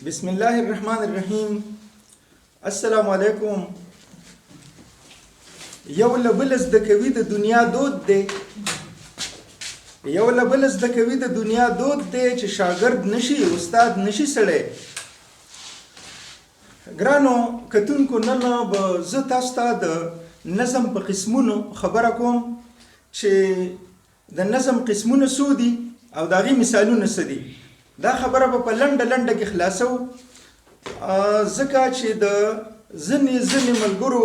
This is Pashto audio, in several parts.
بسم الله الرحمن الرحیم. السلام علیکم. یو له بل زده کوي د دنیا دود دی، چې شاګرد نشي استاد نشي سړی. ګرانو کتونکو، نن به زه تاسو ته د نظم په قسمونو خبره کوم چې د نظم قسمونه څو دي او د هغې مثالونه څه دي. دا خبره به په لنډه کې خلاصو، ځکه چې د ځینې ملګرو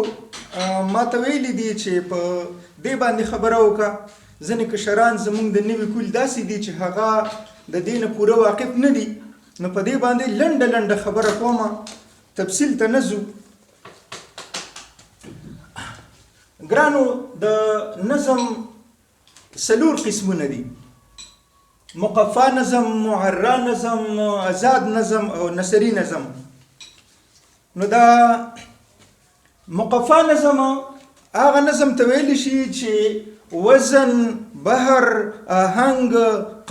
ما ته ویلي دي چې په دې باندې خبره وکړه. ځینې کشران زموږ د نوي کول داسې دي چې هغه د دې نه پوره واقف نه دي، نو په دې باندې لنډه خبره کومه، تفصیل ته نه ځو. ګرانو، د نظم څلور قسمونه دي: مقفا نظم، معرا نظم، آزاد نظم او نثري نظم. نو دا مقفا نظم هغه نظم ته ویلی شي چې وزن، بحر، آهنګ،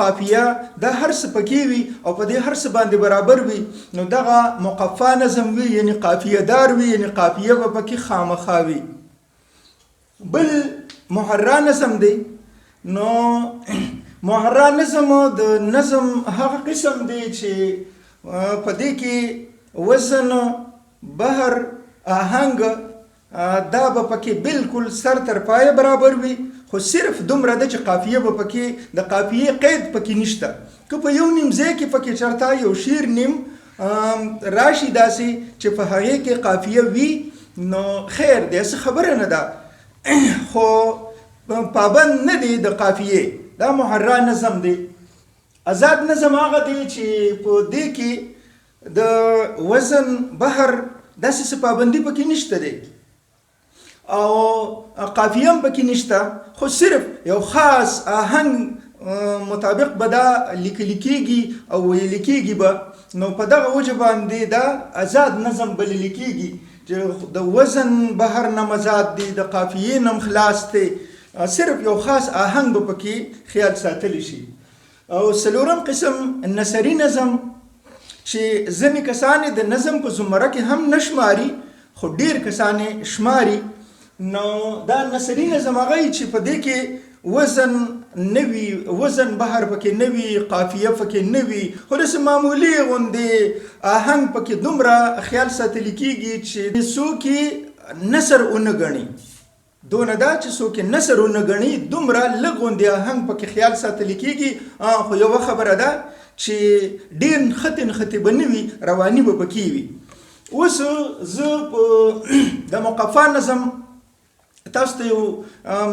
قافیه دا هر څه پکې وي او په دې هر څه باندې برابر وي. نو دغه مقفا نظم وي، یعنی قافیه دار وي، یعنی قافیه به پکې خامخا وي. بل معرا نظم دی. نو معرا نظم د نظم هغه قسم دی چې په دې کې وزن، بحر، آهنګ دا به پکې بالکل سر تر پایه برابر وي، خو صرف دومره ده چې قافیه به پکې د قافیې قید پکې نشته. که په یو نیم ځای کې پکې چرته یو شعر نیم راشي داسې چې په هغې کې قافیه وي، نو خیر دی، څه خبره نه ده، خو پابند نه دی د قافیې. دا معرا نظم دی. آزاد نظم هغه دی چې په دې کې د وزن، بحر داسې څه پابندي پکې نشته دی او قافیه هم پکې نشته، خو صرف یو خاص آهنګ مطابق به دا لیکل کېږي او ویل کېږي به. نو په دغه وجه باندې دا آزاد نظم بلل کېږي چې د وزن، بحر نه آزاد دی، د قافیې نه خلاص دی، صرف یو خاص آهنګ به پکې خیال ساتلی شي. او څلورم قسم نثري نظم، چې ځینې کسان د نظم په زمره کې هم نه شماري، خو ډېر کسان شماري. نو دا نثري نظم هغه چې په دې کې وزن نه وي، وزن بحر پکې نه وي، قافیه پکې نه وي، خو داسې معمولي غوندې آهنګ پکې دومره خیال ساتلی کېږي چې څوک یې نثر ونه ګڼي. دونه دا چې څوک نثر ونه ګڼي، دومره لږ غوندې آهنګ پکې خیال ساتلی کېږي. خو یوه خبره ده چې ډېر نښتې به نه وي، رواني به پکې وي. اوس زه په د مقفا نظم تاسو ته یو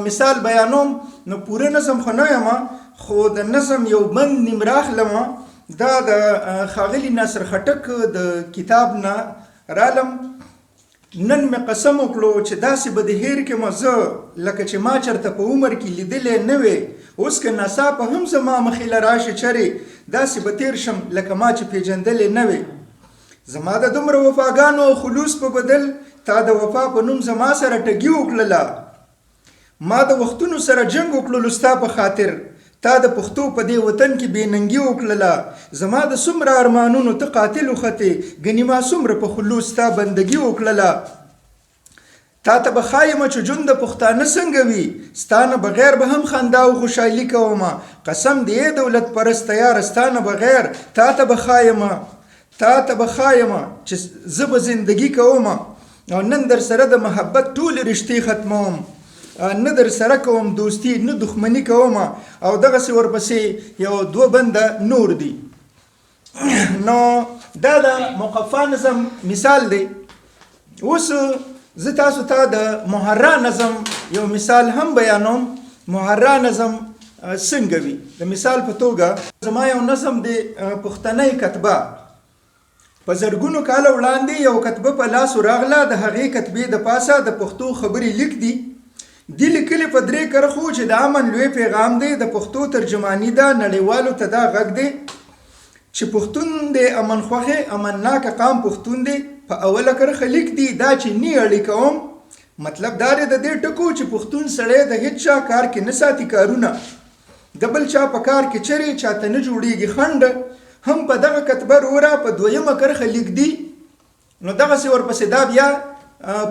مثال بیانوم. نو پوره نظم خو نه یم، خو د نظم یو بند نیم راخلم. دا د ښاغلي ناصر خټک د کتاب نه رالم. نن مې قسم وکړو چې داسې به د هیر کړم زه لکه چې ما چېرته په عمر کې لیدلی نه وې. اوس که ناڅاپه هم زما مخې له راشي چرې، داسې به تیر شم لکه ما چې پېژندلی نه وې. زما د دومره وفاګانو او خلوص په بدل تا د وفا په نوم زما سره ټګي وکړله. ما د وختونو سره جنګ وکړلو ستا په خاطر، تا د پښتو په دې وطن کې بې ننګي وکړله. زما د څومره ارمانونو ته قاتل وختې، ګنې ما څومره په خلوص ستا بندګي وکړله. تا ته به ښایم چې ژوند د پښتانه څنګه وي، ستا نه بغیر به هم خندا او خوشحالي کومه. قسم دی دولت پرست یاره، ستا نه بغیر تا ته به ښایم چې زه به زندګي کوم. او نن در سره د محبت ټولې رشتې ختموم، نه در سره کوم دوستی، نه دښمني کوم. او دغسې ورپسې یو دوه بنده نور دي. نو دا د مقفا نظم مثال دی. اوس زه تاسو ته د معرا نظم یو مثال هم بیانوم. معرا نظم څنګه وي؟ د مثال په توګه زما یو نظم دی، پښتنۍ کتبه. په زرګونو کاله وړاندې یو کتبه په لاس راغله. د هغې کتبې د پاسه د پښتو خبرې لیک دي. دې لیکلي په 3 کرښو چې د امن لوی پیغام دی. د پښتو ترجماني ده، نړیوالو ته دا غږ دی چې پښتون دی امن خوښې، امنناکه قام پښتون دی. په اوله کرښه لیک دی دا چې نه اړیکه کوم. مطلب دا دی د دې ټکو چې پښتون سړی د هیڅ چا کار کې نه ساتي کارونه، د بل چا په کار کې چرې چاته نه جوړېږي خنډ، هم په دغه کتبه وروره په دویمه کرښه لیکدي، نو دغسې ورپسې دا بیا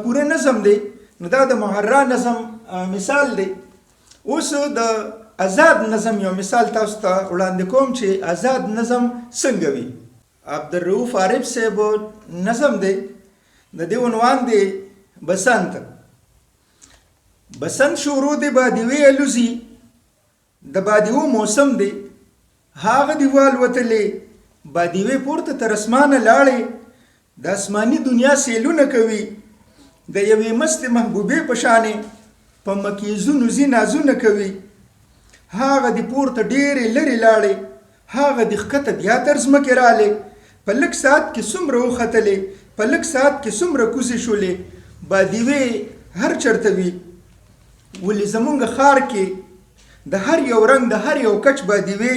پوره نظم دی. نو دا د محرا نظم مثال دی. اوس د آزاد نظم یو مثال تاسو ته وړاندې کوم چې آزاد نظم څنګه وي. عبدالرؤف عارف صاحب نظم دی، د دې عنوان دی بسنت. بسنت شروع دی بادیوې الوزي، د بادیو موسم دی، هاغه دیوال وتلې بادیوې پورته تر اسمانه لاړې، د اسماني دنیا سیلونه کوي، د یوې مستې محبوبې په شانې په مکیزونو ځي نازونه کوي. هاغه د پورته ډېرې لرې لاړې، هاغه د ښکته بیا تر ځمکې رالې، په لږ ساعت کې څومره وختلې، په لږ ساعت کې څومره کوزې شولې. بادیوې هر چرته وي، ولې زمونږ ښار کې د هر یو رنګ د هر یو کچ بادیوې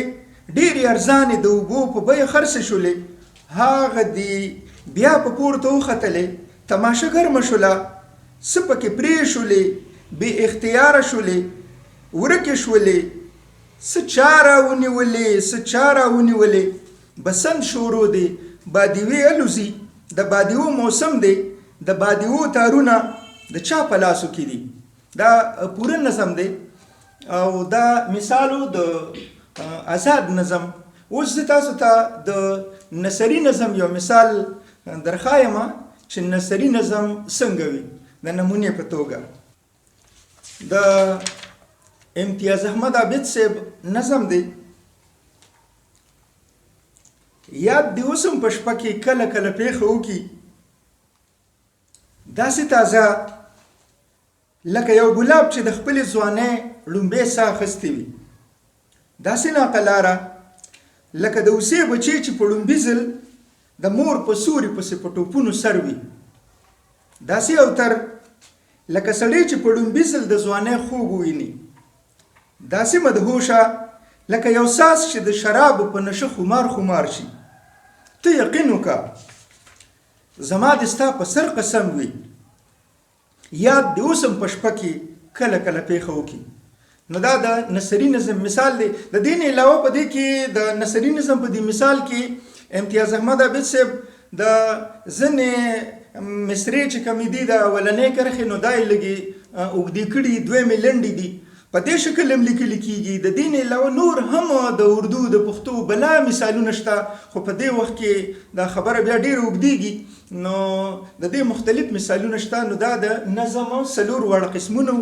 ډېرې ارزانې د اوبو په بیه خرڅې شولې. هاغه دی بیا په پورته وختلې، تماشه ګرمه شوله، څه پکې پرې شولې، بې اختیاره شولې، ورکې شولې، څه چاره ونیولې، څه چاره ونیولې. بسنت شروع دی، بادیوې الوزي، د بادیو موسم دی، د بادیو تارونه د چا په لاسو کې دي. دا پوره نظم دی او دا مثالو د آزاد نظم. اوس زه تاسو ته د نثري نظم یو مثال درښایم چې نثري نظم څنګه وي د نمونې په توګه. د امتیاز احمد عابد صاحب نظم دی. یاد دی اوس هم په شپه کې کله کله پېښه وکړي، داسې تازه لکه یو ګلاب چې د خپلې ځوانۍ لومبۍ ساه اخیستې وي، داسې ناقلاره لکه د اوسې بچی چې په لومبي ځل د مور په سوري پسې په ټوپونو سر وي، داسې اوتر لکه سړی چې په لومبي ځل د ځوانۍ خوب وویني، داسې مدهوشه لکه یو ساز چې د شرابو په نشه خمار خمار شي. ته یقین وکړه زما د ستا په سر قسم وي، یاد د اوس هم په شپه کې کله کله پېښه وکړي. نو دا د نثري نظم مثال دی. د دې نه علاوه په دې کې د نثري نظم په دې مثال کې امتیاز احمد عابد صاحب د ځینې مصرې چې کومې دي د اولنۍ کرښې، نو دا یې لږې اوږدې کړي، دویمې لنډې دي، په دې شکل هم لیکل کېږي. د دې نه علاوه نور هم د اردو د پښتو بلا مثالونه شته، خو په دې وخت کې دا خبره بیا ډېره اوږدېږي، نو د دې مختلف مثالونه شته. نو دا د نظم 4 واړه قسمونه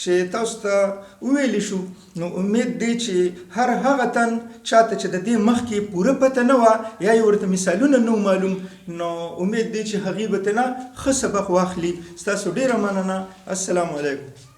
چې تاسو ته وویلی شو. نو امید دی چې هر هغه تن چاته چې د دې مخکې پوره پته نه وه یا یې ورته مثالونه نه معلوم، نو امید دی چې هغې به ترې نه ښه سبق واخلي. ستاسو ډېره مننه. السلام علیکم.